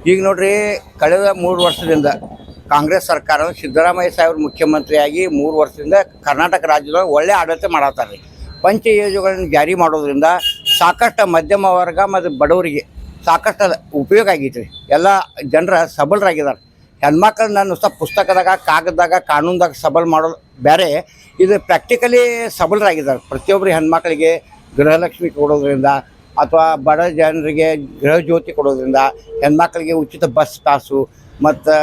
ಈಗ ನೋಡ್ರಿ, ಕಳೆದ 3 ವರ್ಷದಿಂದ ಕಾಂಗ್ರೆಸ್ ಸರ್ಕಾರ ಸಿದ್ದರಾಮಯ್ಯ ಸಾಹೇಬರು ಮುಖ್ಯಮಂತ್ರಿಯಾಗಿ 3 ವರ್ಷದಿಂದ ಕರ್ನಾಟಕ ರಾಜ್ಯದೊಳಗೆ ಒಳ್ಳೆ ಆಡಳಿತ ಮಾಡತ್ತಾರೆ ರೀ. ಪಂಚ ಯೋಜನೆಗಳನ್ನು ಜಾರಿ ಮಾಡೋದ್ರಿಂದ ಸಾಕಷ್ಟು ಮಧ್ಯಮ ವರ್ಗ ಮತ್ತು ಬಡವರಿಗೆ ಸಾಕಷ್ಟು ಉಪಯೋಗ ಆಗೈತೆ ರೀ. ಎಲ್ಲ ಜನರ ಸಬಲರಾಗಿದ್ದಾರೆ. ಹೆಣ್ಮಕ್ಳು ನಾನು ಪುಸ್ತಕದಾಗ, ಕಾಗದದಾಗ, ಕಾನೂನ್ದಾಗ ಸಬಲ್ ಮಾಡೋದು ಬೇರೆ, ಇದು ಪ್ರಾಕ್ಟಿಕಲಿ ಸಬಲರಾಗಿದ್ದಾರೆ. ಪ್ರತಿಯೊಬ್ಬರು ಹೆಣ್ಮಕ್ಳಿಗೆ ಗೃಹಲಕ್ಷ್ಮಿ ಕೊಡೋದ್ರಿಂದ ಅಥವಾ ಬಡ ಜನರಿಗೆ ಗೃಹ ಜ್ಯೋತಿ ಕೊಡೋದ್ರಿಂದ, ಹೆಣ್ಮಕ್ಳಿಗೆ ಉಚಿತ ಬಸ್ ಪಾಸು ಮತ್ತು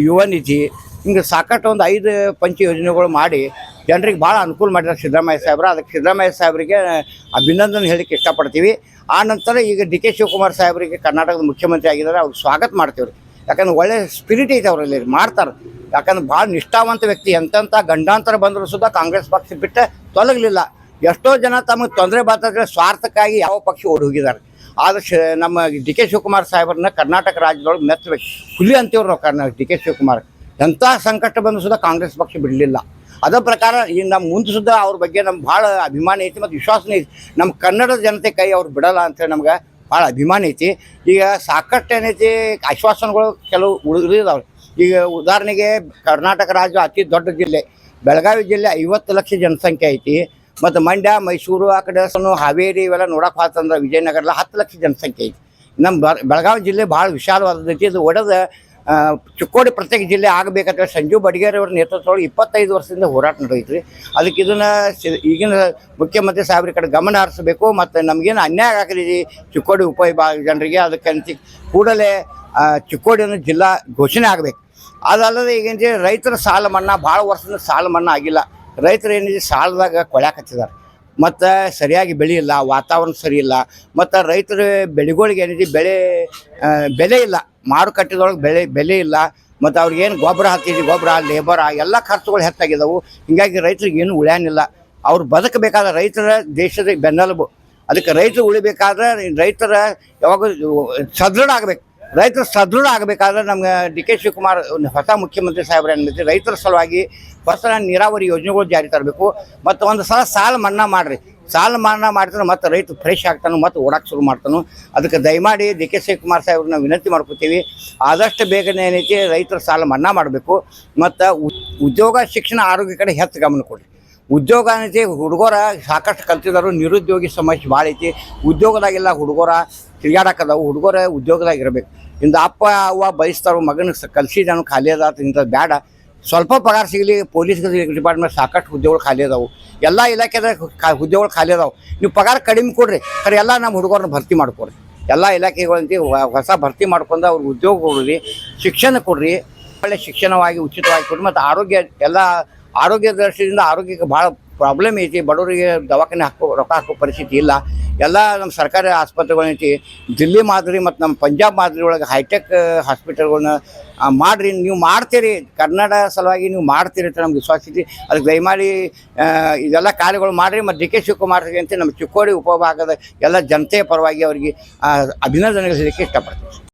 ಯುವ ನಿಧಿ, ಹಿಂಗೆ ಸಾಕಷ್ಟು ಒಂದು 5 ಪಂಚ ಯೋಜನೆಗಳು ಮಾಡಿ ಜನರಿಗೆ ಭಾಳ ಅನುಕೂಲ ಮಾಡಿದ್ದಾರೆ ಸಿದ್ದರಾಮಯ್ಯ ಸಾಹೇಬ್ರು. ಅದಕ್ಕೆ ಸಿದ್ದರಾಮಯ್ಯ ಸಾಹೇಬರಿಗೆ ಅಭಿನಂದನೆ ಹೇಳಲಿಕ್ಕೆ ಇಷ್ಟಪಡ್ತೀವಿ. ಆ ನಂತರ ಈಗ ಡಿ ಕೆ ಶಿವಕುಮಾರ್ ಸಾಹೇಬರಿಗೆ ಕರ್ನಾಟಕದ ಮುಖ್ಯಮಂತ್ರಿ ಆಗಿದ್ದಾರೆ, ಅವ್ರಿಗೆ ಸ್ವಾಗತ ಮಾಡ್ತೀವಿ ರೀ. ಯಾಕಂದ್ರೆ ಒಳ್ಳೆ ಸ್ಪಿರಿಟ್ ಐತೆ ಅವರಲ್ಲಿ, ಮಾಡ್ತಾರೆ. ಯಾಕಂದ್ರೆ ಭಾಳ ನಿಷ್ಠಾವಂತ ವ್ಯಕ್ತಿ. ಎಂತೆಂಥ ಗಂಡಾಂತರ ಬಂದರೂ ಸುದ್ದ ಕಾಂಗ್ರೆಸ್ ಪಕ್ಷ ಬಿಟ್ಟು ತೊಲಗಲಿಲ್ಲ. ಎಷ್ಟೋ ಜನ ತಮಗೆ ತೊಂದರೆ ಬರ್ತದ್ರೆ ಸ್ವಾರ್ಥಕ್ಕಾಗಿ ಯಾವ ಪಕ್ಷ ಓಡಿ ಹೋಗಿದ್ದಾರೆ. ಆದ್ರೆ ನಮ್ಮ ಡಿ ಕೆ ಶಿವಕುಮಾರ್ ಸಾಹೇಬ್ರನ್ನ ಕರ್ನಾಟಕ ರಾಜ್ಯದೊಳಗೆ ಮೆಚ್ಚಬೇಕು. ಹುಲಿ ಅಂತೀವ್ರು ನಾವು ಡಿ ಕೆ ಶಿವಕುಮಾರ್. ಎಂಥ ಸಂಕಷ್ಟ ಬಂದು ಸುದ್ದ ಕಾಂಗ್ರೆಸ್ ಪಕ್ಷ ಬಿಡಲಿಲ್ಲ. ಅದರ ಪ್ರಕಾರ ಈಗ ನಮ್ಮ ಮುಂದೆ ಸುದ್ದ ಅವ್ರ ಬಗ್ಗೆ ನಮ್ಗೆ ಭಾಳ ಅಭಿಮಾನ ಐತಿ ಮತ್ತು ವಿಶ್ವಾಸನೇ ಐತಿ. ನಮ್ಮ ಕನ್ನಡದ ಜನತೆ ಕೈ ಅವ್ರು ಬಿಡಲ್ಲ ಅಂತೇಳಿ ನಮ್ಗೆ ಭಾಳ ಅಭಿಮಾನ ಐತಿ. ಈಗ ಸಾಕಷ್ಟು ಏನೈತಿ ಆಶ್ವಾಸನೆಗಳು ಕೆಲವು ಉಳಿದಿದ್ದಾವೆ. ಈಗ ಉದಾಹರಣೆಗೆ ಕರ್ನಾಟಕ ರಾಜ್ಯ ಅತಿ ದೊಡ್ಡ ಜಿಲ್ಲೆ ಬೆಳಗಾವಿ ಜಿಲ್ಲೆ 50 ಲಕ್ಷ ಜನಸಂಖ್ಯೆ ಐತಿ. ಮತ್ತು ಮಂಡ್ಯ, ಮೈಸೂರು, ಆ ಕಡೆ ಹಾವೇರಿ ಇವೆಲ್ಲ ನೋಡೋಕೆ ಹೋತಂದ್ರೆ ವಿಜಯನಗರ 10 ಲಕ್ಷ ಜನಸಂಖ್ಯೆ ಐತಿ. ನಮ್ಮ ಬೆಳಗಾವಿ ಜಿಲ್ಲೆ ಭಾಳ ವಿಶಾಲವಾದೈತಿ. ಇದು ಒಡೆದ ಚಿಕ್ಕೋಡಿ ಪ್ರತ್ಯೇಕ ಜಿಲ್ಲೆ ಆಗಬೇಕಂತ ಸಂಜೀವ್ ಬಡಿಗೇರಿ ಅವ್ರ ನೇತೃತ್ವದೊಳಗೆ 25 ವರ್ಷದಿಂದ ಹೋರಾಟ ನಡೆಯುತ್ತೆ. ಅದಕ್ಕೆ ಇದನ್ನು ಈಗಿನ ಮುಖ್ಯಮಂತ್ರಿ ಸಾಹೇಬ್ರ ಕಡೆ ಗಮನ ಹರಿಸಬೇಕು. ಮತ್ತು ನಮಗೇನು ಅನ್ಯಾಯ ಆಗಲಿದೆ ಚಿಕ್ಕೋಡಿ ಉಪವಿಭಾಗ ಜನರಿಗೆ, ಅದಕ್ಕೆ ಕೂಡಲೇ ಚಿಕ್ಕೋಡಿಯನ್ನು ಜಿಲ್ಲಾ ಘೋಷಣೆ ಆಗಬೇಕು. ಅದಲ್ಲದೆ ಈಗೇನಿದೆ ರೈತರ ಸಾಲ ಮನ್ನಾ, ಭಾಳ ವರ್ಷದಿಂದ ಸಾಲ ಮನ್ನಾ ಆಗಿಲ್ಲ. ರೈತರು ಏನಿದೆ ಸಾಲದಾಗ ಕೊಳ್ಯಾಕತ್ತಿದ್ದಾರೆ. ಮತ್ತು ಸರಿಯಾಗಿ ಬೆಳೆ ಇಲ್ಲ, ವಾತಾವರಣ ಸರಿ ಇಲ್ಲ. ಮತ್ತು ರೈತರ ಬೆಳೆಗಳಿಗೆ ಏನಿದೆ ಬೆಲೆ ಇಲ್ಲ, ಮಾರುಕಟ್ಟೆದೊಳಗೆ ಬೆಲೆ ಇಲ್ಲ. ಮತ್ತು ಅವ್ರಿಗೇನು ಗೊಬ್ಬರ ಹಾಕ್ತಿದ್ವಿ, ಗೊಬ್ಬರ, ಲೇಬರ್ ಎಲ್ಲ ಖರ್ಚುಗಳು ಹೆಚ್ಚಾಗಿದ್ದಾವೆ. ಹೀಗಾಗಿ ರೈತರಿಗೆ ಏನು ಉಳ್ಯಾನಿಲ್ಲ. ಅವ್ರು ಬದುಕಬೇಕಾದ್ರೆ ರೈತರ ದೇಶದ ಬೆನ್ನೆಲುಬು. ಅದಕ್ಕೆ ರೈತರು ಉಳಿಬೇಕಾದ್ರೆ ರೈತರ ಯಾವಾಗ ಸದೃಢ ಆಗಬೇಕು. ರೈತರು ಸದೃಢ ಆಗಬೇಕಾದ್ರೆ ನಮ್ಗೆ ಡಿ ಕೆ ಶಿವಕುಮಾರ್ ಹೊಸ ಮುಖ್ಯಮಂತ್ರಿ ಸಾಹೇಬ್ರು ಏನಿದೆ ರೈತರ ಸಲುವಾಗಿ ಹೊಸ ನೀರಾವರಿ ಯೋಜನೆಗಳು ಜಾರಿ ತರಬೇಕು. ಮತ್ತು ಒಂದು ಸಲ ಸಾಲ ಮನ್ನಾ ಮಾಡಿರಿ. ಸಾಲ ಮನ್ನಾ ಮಾಡ್ತಾನೆ ಮತ್ತು ರೈತ ಫ್ರೆಶ್ ಆಗ್ತಾನೆ, ಮತ್ತು ಓಡಾಕೆ ಶುರು ಮಾಡ್ತಾನೆ. ಅದಕ್ಕೆ ದಯಮಾಡಿ ಡಿ ಕೆ ಶಿವಕುಮಾರ್ ಸಾಹೇಬ್ರನ್ನ ವಿನಂತಿ ಮಾಡ್ಕೊತೀವಿ, ಆದಷ್ಟು ಬೇಗನೆ ಏನೈತಿ ರೈತರ ಸಾಲ ಮನ್ನಾ ಮಾಡಬೇಕು. ಮತ್ತು ಉದ್ಯೋಗ, ಶಿಕ್ಷಣ, ಆರೋಗ್ಯ ಕಡೆ ಹೆಚ್ಚು ಗಮನ ಕೊಡಿ. ಉದ್ಯೋಗ ಏನೈತಿ, ಹುಡುಗರ ಸಾಕಷ್ಟು ಕಲ್ತಿದ್ದಾರೆ. ನಿರುದ್ಯೋಗಿ ಸಮಸ್ಯೆ ಭಾಳ ಐತಿ. ಉದ್ಯೋಗದಾಗೆಲ್ಲ ಹುಡುಗರ ತಿರುಗಾಡಕ್ಕದಾವು. ಹುಡುಗರ ಉದ್ಯೋಗದಾಗ ಇರಬೇಕು. ಇಂದ ಅಪ್ಪ ಅವ್ವ ಬಯಸ್ತಾರೋ ಮಗನ ಕಲಿಸಿದಾನು ಖಾಲಿ ಅದ ಇಂಥದ್ದು ಬೇಡ. ಸ್ವಲ್ಪ ಪಗಾರ ಸಿಗಲಿ. ಪೊಲೀಸ್ ಡಿಪಾರ್ಟ್ಮೆಂಟ್ ಸಾಕಷ್ಟು ಹುದ್ದೆಗಳು ಖಾಲಿ ಅದಾವು. ಎಲ್ಲ ಇಲಾಖೆದ ಹುದ್ದೆಗಳು ಖಾಲಿ ಅದಾವೆ. ನೀವು ಪಗಾರ ಕಡಿಮೆ ಕೊಡ್ರಿ, ಖರೆ ಎಲ್ಲ ನಮ್ಮ ಹುಡುಗರನ್ನ ಭರ್ತಿ ಮಾಡ್ಕೊಡ್ರಿ. ಎಲ್ಲ ಇಲಾಖೆಗಳಂತ ಹೊಸ ಭರ್ತಿ ಮಾಡ್ಕೊಂಡು ಅವ್ರಿಗೆ ಉದ್ಯೋಗ ಕೊಡ್ರಿ, ಶಿಕ್ಷಣ ಕೊಡ್ರಿ, ಒಳ್ಳೆ ಶಿಕ್ಷಣವಾಗಿ ಉಚಿತವಾಗಿ ಕೊಡ್ರಿ. ಮತ್ತು ಆರೋಗ್ಯ ದೃಷ್ಟಿಯಿಂದ ಆರೋಗ್ಯಕ್ಕೆ ಭಾಳ ಪ್ರಾಬ್ಲಮ್ ಐತಿ. ಬಡವರಿಗೆ ದವಾಖಾನೆ ರೊಕ್ಕ ಹಾಕೋ ಪರಿಸ್ಥಿತಿ ಇಲ್ಲ. ಎಲ್ಲ ನಮ್ಮ ಸರ್ಕಾರಿ ಆಸ್ಪತ್ರೆಗಳೈತಿ. ದಿಲ್ಲಿ ಮಾದರಿ ಮತ್ತು ನಮ್ಮ ಪಂಜಾಬ್ ಮಾದರಿ ಒಳಗೆ ಹೈಟೆಕ್ ಹಾಸ್ಪಿಟಲ್ಗಳನ್ನ ಮಾಡಿರಿ. ನೀವು ಮಾಡ್ತೀರಿ, ಕನ್ನಡ ಸಲುವಾಗಿ ನೀವು ಮಾಡ್ತೀರಿ ಅಂತ ನಮ್ಗೆ ವಿಶ್ವಾಸ ಐತಿ. ಅದಕ್ಕೆ ದಯಮಾಡಿ ಇದೆಲ್ಲ ಕಾರ್ಯಗಳು ಮಾಡಿರಿ. ಮತ್ತು ಡಿ ಕೆ ಶಿವಕುಮಾರ್ ಅಂತ ನಮ್ಮ ಚಿಕ್ಕೋಡಿ ಉಪಭಾಗದ ಎಲ್ಲ ಜನತೆಯ ಪರವಾಗಿ ಅವರಿಗೆ ಅಭಿನಂದನೆಗಳು ಹೇಳಲಿಕ್ಕೆ ಇಷ್ಟಪಡ್ತೀನಿ.